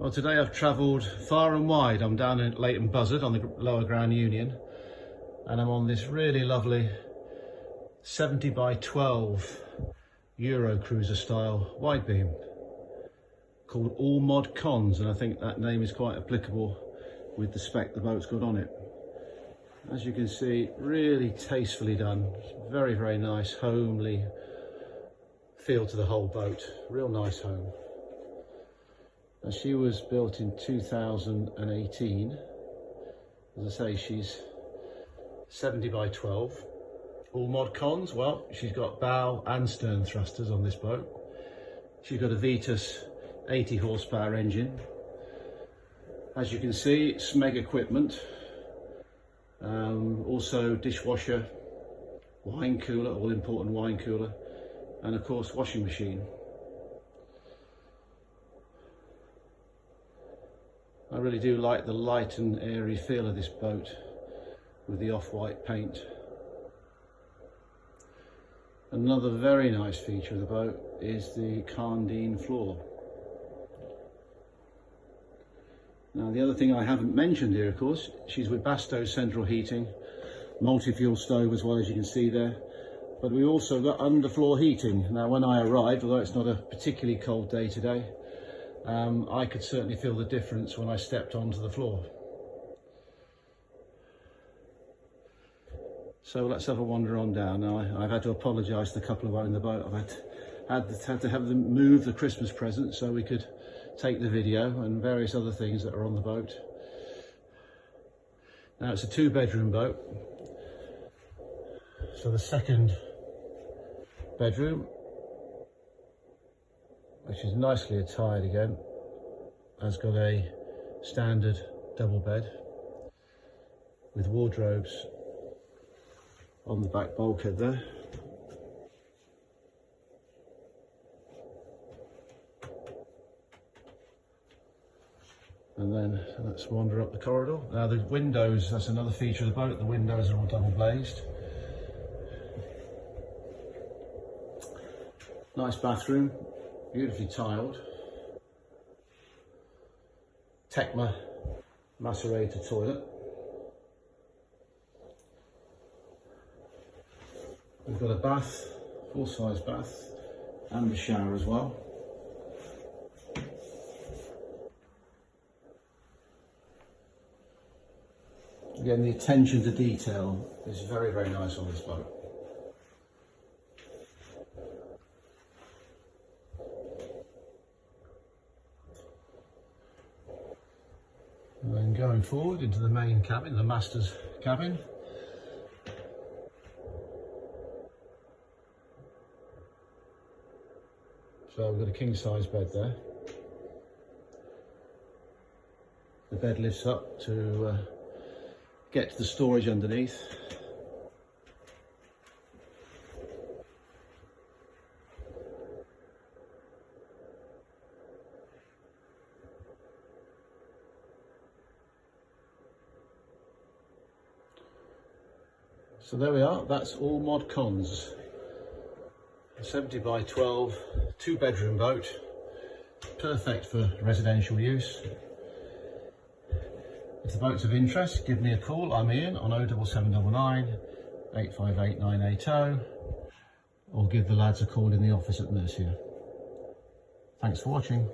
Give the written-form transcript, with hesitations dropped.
Well, today I've travelled far and wide. I'm down in Leighton Buzzard on the Lower Grand Union, and I'm on this really lovely 70 by 12 Euro cruiser style wide beam called All Mod Cons, and I think that name is quite applicable with the spec the boat's got on it. As you can see, really tastefully done. Very, very nice, homely feel to the whole boat. Real nice home. Now, she was built in 2018. As I say, she's 70 by 12. All mod cons, well, she's got bow and stern thrusters on this boat. She's got a Vetus 80 horsepower engine. As you can see, Smeg equipment. Also dishwasher, wine cooler, all important wine cooler, and of course washing machine. I really do like the light and airy feel of this boat with the off-white paint. Another very nice feature of the boat is the Carndean floor. Now, the other thing I haven't mentioned here, of course, she's with Basto central heating, multi-fuel stove as well, as you can see there, but we also got underfloor heating. Now, when I arrived, although it's not a particularly cold day today, I could certainly feel the difference when I stepped onto the floor. So let's have a wander on down. Now, I've had to apologise to the couple who are in the boat. I've had to have them move the Christmas present so we could take the video and various other things that are on the boat. Now, it's a 2-bedroom boat. So the second bedroom, which is nicely attired again, has got a standard double bed with wardrobes on the back bulkhead there. And then let's wander up the corridor. Now, the windows, that's another feature of the boat. The windows are all double glazed. Nice bathroom, beautifully tiled. Tecma macerator toilet. We've got a bath, full-size bath, and a shower as well. Again, the attention to detail is very, very nice on this boat. And then going forward into the main cabin, the master's cabin. So we've got a king-size bed there. The bed lifts up to get to the storage underneath. So there we are, that's All Mod Cons. A 70 by 12, 2-bedroom boat, perfect for residential use. If the boat's of interest, give me a call. I'm Ian on 07799 858 980, or give the lads a call in the office at Mercia. Thanks for watching.